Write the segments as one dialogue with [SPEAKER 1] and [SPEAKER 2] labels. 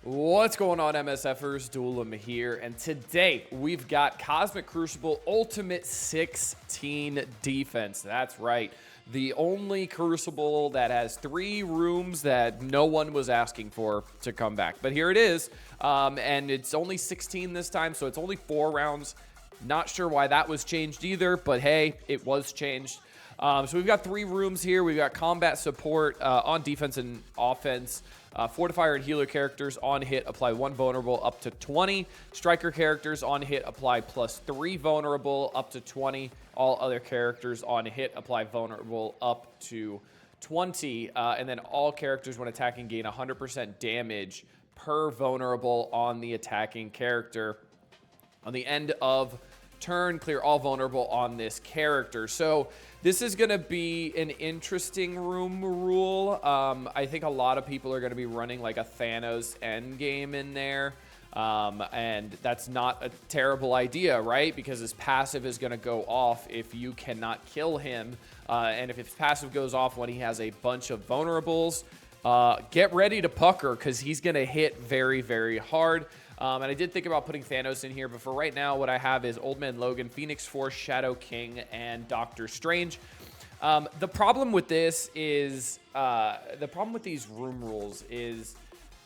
[SPEAKER 1] What's going on, MSFers? Duelim here, and today we've got Cosmic Crucible Ultimate 16 Defense. That's right, the only Crucible that has 3 rooms that no one was asking for to come back. But here it is, and it's only 16 this time, so it's only 4 rounds. Not sure why that was changed either, but hey, it was changed. So we've got 3 rooms here. We've got combat support on defense and offense. Fortifier and healer characters on hit apply 1 vulnerable up to 20. Striker characters on hit apply +3 vulnerable up to 20. All other characters on hit apply vulnerable up to 20. And then all characters when attacking gain 100% damage per vulnerable on the attacking character. On the end of turn, clear all vulnerable on this character. So this is going to be an interesting room rule. I think a lot of people are going to be running like a Thanos endgame in there. And that's not a terrible idea, right? Because his passive is going to go off if you cannot kill him. And if his passive goes off when he has a bunch of vulnerables, get ready to pucker because he's going to hit very, very hard. And I did think about putting Thanos in here, but for right now, what I have is Old Man Logan, Phoenix Force, Shadow King, and Doctor Strange. The problem with this is, the problem with these room rules is,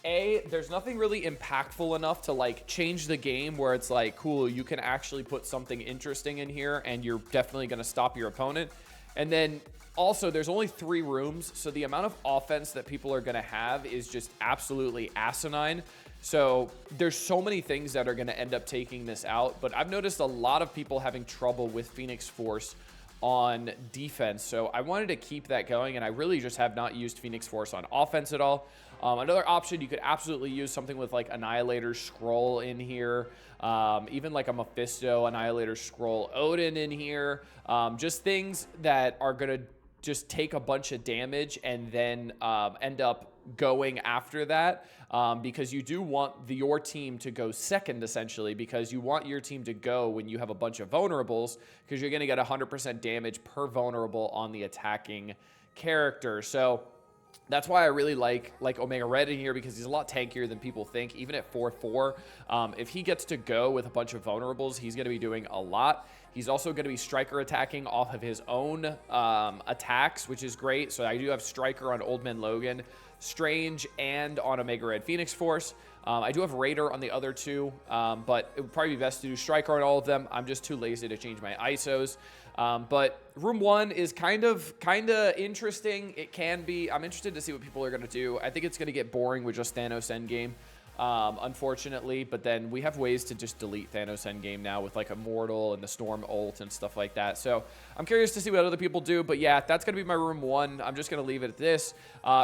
[SPEAKER 1] there's nothing really impactful enough to like change the game where it's like, cool, you can actually put something interesting in here and you're definitely going to stop your opponent. And then also, there's only 3 rooms, so the amount of offense that people are going to have is just absolutely asinine. So there's so many things that are going to end up taking this out, but I've noticed a lot of people having trouble with Phoenix Force on defense. So I wanted to keep that going, and I really just have not used Phoenix Force on offense at all. Another option, you could absolutely use something with like Annihilator Scroll in here, even like a Mephisto, Annihilator Scroll, Odin in here, just things that are going to just take a bunch of damage and then end up going after that, because you do want your team to go second, essentially, because you want your team to go when you have a bunch of vulnerables, because you're going to get 100% damage per vulnerable on the attacking character. So that's why I really like Omega Red in here, because he's a lot tankier than people think, even at 4-4. If he gets to go with a bunch of vulnerables, he's going to be doing a lot. He's also going to be Striker attacking off of his own attacks, which is great. So I do have Striker on Old Man Logan, Strange, and on Omega Red Phoenix Force. I do have Raider on the other 2, but it would probably be best to do Striker on all of them. I'm just too lazy to change my ISOs. But room 1 is kind of interesting. It can be. I'm interested to see what people are going to do. I think it's going to get boring with just Thanos Endgame, unfortunately. But then we have ways to just delete Thanos Endgame now with like Immortal and the Storm ult and stuff like that. So I'm curious to see what other people do. But yeah, that's going to be my room 1. I'm just going to leave it at this.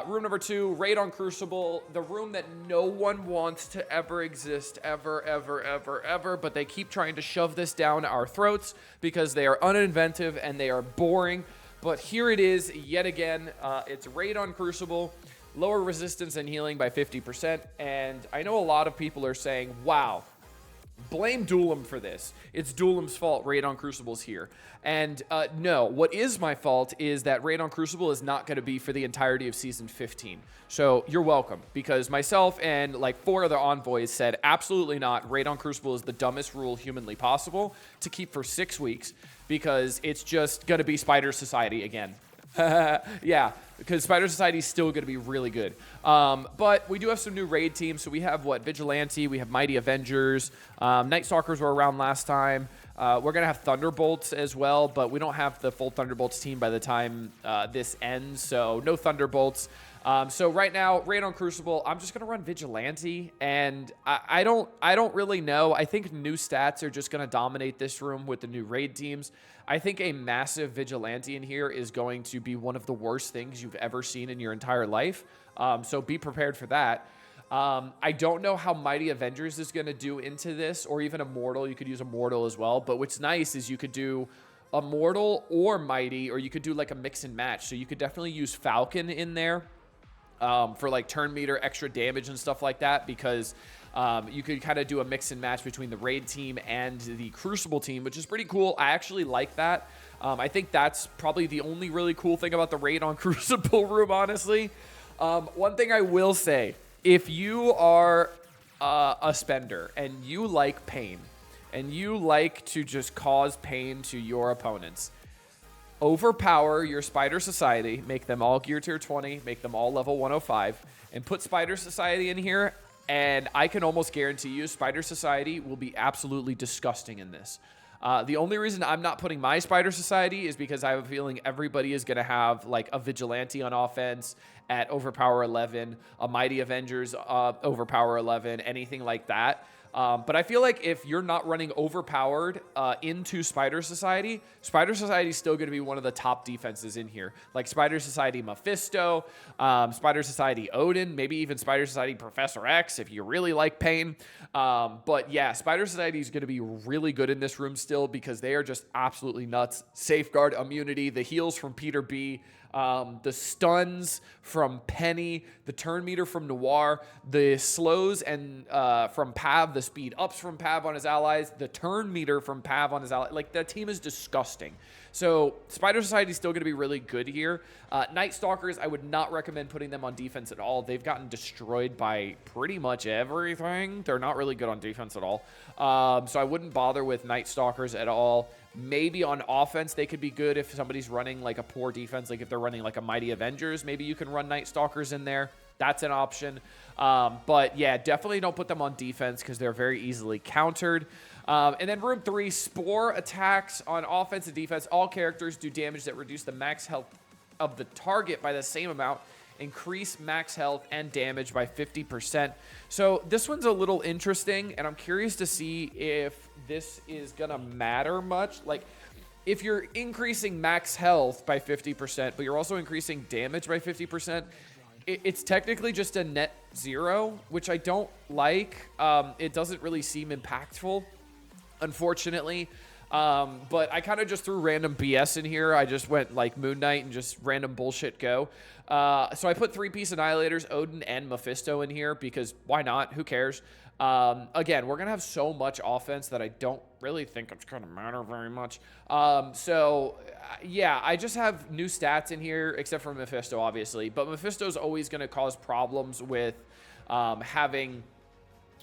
[SPEAKER 1] Room number 2, Raid on Crucible, the room that no one wants to ever exist, ever. But they keep trying to shove this down our throats because they are uninventive and they are boring. But here it is yet again. It's Raid on Crucible. Lower resistance and healing by 50%. And I know a lot of people are saying, wow, blame Duelim for this. It's Duelim's fault Raid on Crucible's here. And no, what is my fault is that Raid on Crucible is not going to be for the entirety of Season 15. So you're welcome, because myself and like 4 other envoys said, absolutely not. Raid on Crucible is the dumbest rule humanly possible to keep for 6 weeks, because it's just going to be Spider Society again. Yeah, because Spider Society is still going to be really good. But we do have some new raid teams. So we have Vigilante, we have Mighty Avengers, Night Stalkers were around last time. We're going to have Thunderbolts as well, but we don't have the full Thunderbolts team by the time this ends. So no Thunderbolts. So right now, Raid on Crucible, I'm just going to run Vigilante, and I don't really know. I think new stats are just going to dominate this room with the new raid teams. I think a massive Vigilante in here is going to be one of the worst things you've ever seen in your entire life. So be prepared for that. I don't know how Mighty Avengers is going to do into this, or even Immortal. You could use Immortal as well. But what's nice is you could do Immortal or Mighty, or you could do like a mix and match. So you could definitely use Falcon in there for like turn meter, extra damage and stuff like that, because you could kind of do a mix and match between the raid team and the Crucible team, which is pretty cool. I actually like that. I think that's probably the only really cool thing about the Raid on Crucible room, honestly. One thing I will say, if you are a spender and you like pain and you like to just cause pain to your opponents, overpower your Spider Society, make them all Gear Tier 20, make them all level 105, and put Spider Society in here, and I can almost guarantee you Spider Society will be absolutely disgusting in this. The only reason I'm not putting my Spider Society is because I have a feeling everybody is going to have like a Vigilante on offense at Overpower 11, a Mighty Avengers Overpower 11, anything like that. But I feel like if you're not running overpowered into Spider Society is still going to be one of the top defenses in here. Like Spider Society Mephisto, Spider Society Odin, maybe even Spider Society Professor X if you really like pain. But yeah, Spider Society is going to be really good in this room still because they are just absolutely nuts. Safeguard, immunity, the heals from Peter B., the stuns from Penny, the turn meter from Noir, the slows and from Pav, the speed ups from Pav on his allies, the turn meter from Pav on his allies. Like, that team is disgusting. So Spider Society is still going to be really good here. Night Stalkers, I would not recommend putting them on defense at all. They've gotten destroyed by pretty much everything. They're not really good on defense at all. So I wouldn't bother with Night Stalkers at all. Maybe on offense, they could be good if somebody's running like a poor defense, like if they're running like a Mighty Avengers, maybe you can run Night Stalkers in there. That's an option. But yeah, definitely don't put them on defense because they're very easily countered. And then room 3, Spore attacks on offense and defense. All characters do damage that reduce the max health of the target by the same amount. Increase max health and damage by 50%. So this one's a little interesting, and I'm curious to see if this is gonna matter much. Like, if you're increasing max health by 50%, but you're also increasing damage by 50%, it's technically just a net 0, which I don't like. It doesn't really seem impactful, unfortunately. But I kind of just threw random BS in here. I just went like Moon Knight and just random bullshit go. So I put 3-piece Annihilators, Odin, and Mephisto in here because why not? Who cares? Again, we're going to have so much offense that I don't really think it's going to matter very much. Yeah, I just have new stats in here, except for Mephisto, obviously. But Mephisto's always going to cause problems with having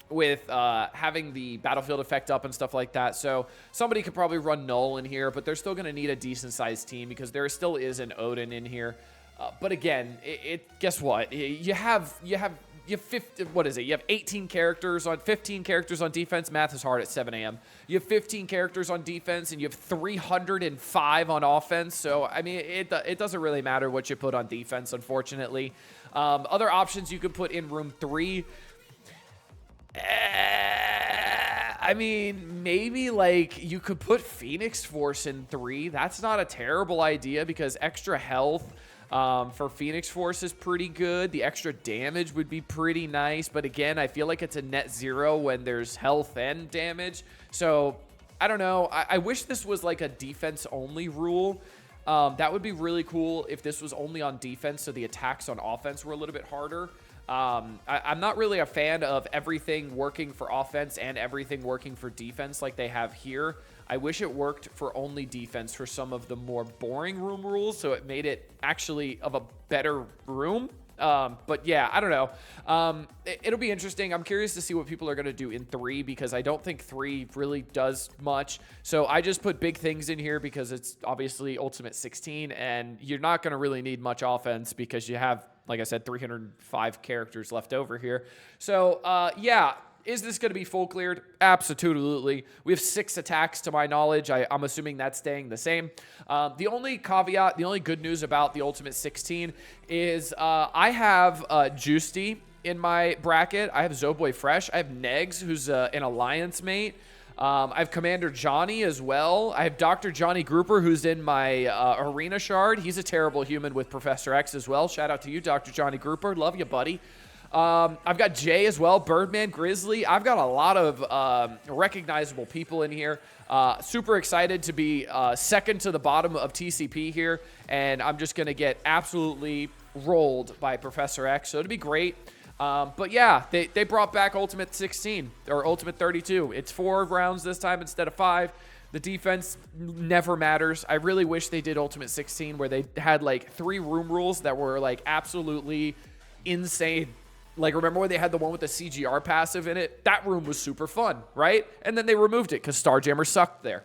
[SPEAKER 1] the battlefield effect up and stuff like that. So somebody could probably run Null in here, but they're still going to need a decent sized team because there still is an Odin in here. But again, guess what? You have 50, what is it? You have 15 characters on defense. Math is hard at 7 a.m. You have 15 characters on defense and you have 305 on offense. So, I mean, it doesn't really matter what you put on defense, unfortunately. Other options you could put in room 3. I mean, maybe like you could put Phoenix Force in 3. That's not a terrible idea because extra health for Phoenix Force is pretty good. The extra damage would be pretty nice. But again, I feel like it's a net 0 when there's health and damage. So I don't know. I wish this was like a defense only rule. That would be really cool if this was only on defense. So the attacks on offense were a little bit harder. I'm not really a fan of everything working for offense and everything working for defense like they have here. I wish it worked for only defense for some of the more boring room rules, so it made it actually of a better room. But yeah, I don't know. It'll be interesting. I'm curious to see what people are going to do in 3 because I don't think 3 really does much. So I just put big things in here because it's obviously Ultimate 16, and you're not going to really need much offense because you have, like I said, 305 characters left over here. So, yeah. Is this going to be full cleared? Absolutely. We have 6 attacks to my knowledge. I'm assuming that's staying the same. The only caveat, the only good news about the Ultimate 16 is I have Juicy in my bracket. I have Zoboy Fresh. I have Negs, who's an alliance mate. I have Commander Johnny as well. I have Dr. Johnny Grouper, who's in my Arena Shard. He's a terrible human with Professor X as well. Shout out to you, Dr. Johnny Grouper. Love you, buddy. I've got Jay as well, Birdman, Grizzly. I've got a lot of recognizable people in here. Super excited to be second to the bottom of TCP here, and I'm just going to get absolutely rolled by Professor X, so it'll be great. But yeah, they brought back Ultimate 16, or Ultimate 32. It's 4 rounds this time instead of 5. The defense never matters. I really wish they did Ultimate 16 where they had like 3 room rules that were like absolutely insane. Like, remember when they had the one with the CGR passive in it? That room was super fun, right? And then they removed it because Starjammer sucked there.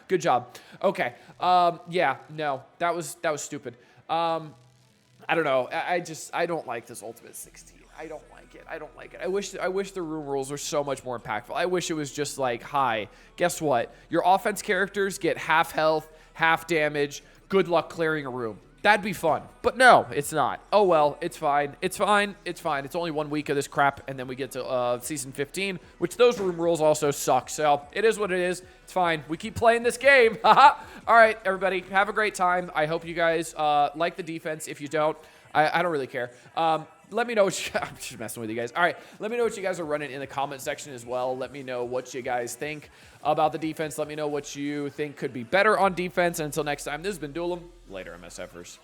[SPEAKER 1] Good job. Okay. Yeah, no, that was stupid. I don't know. I don't like this Ultimate 16. I don't like it. I don't like it. I wish the room rules were so much more impactful. I wish it was just like, hi, guess what? Your offense characters get half health, half damage. Good luck clearing a room. That'd be fun. But no, it's not. Oh, well, it's fine. It's fine. It's fine. It's only 1 week of this crap, and then we get to Season 15, which those room rules also suck. So it is what it is. It's fine. We keep playing this game. All right, everybody, have a great time. I hope you guys like the defense. If you don't, I don't really care. Let me know what I'm just messing with you guys. All right, let me know what you guys are running in the comment section as well. Let me know what you guys think about the defense. Let me know what you think could be better on defense. And until next time, this has been Duel 'em. Later, MSFers.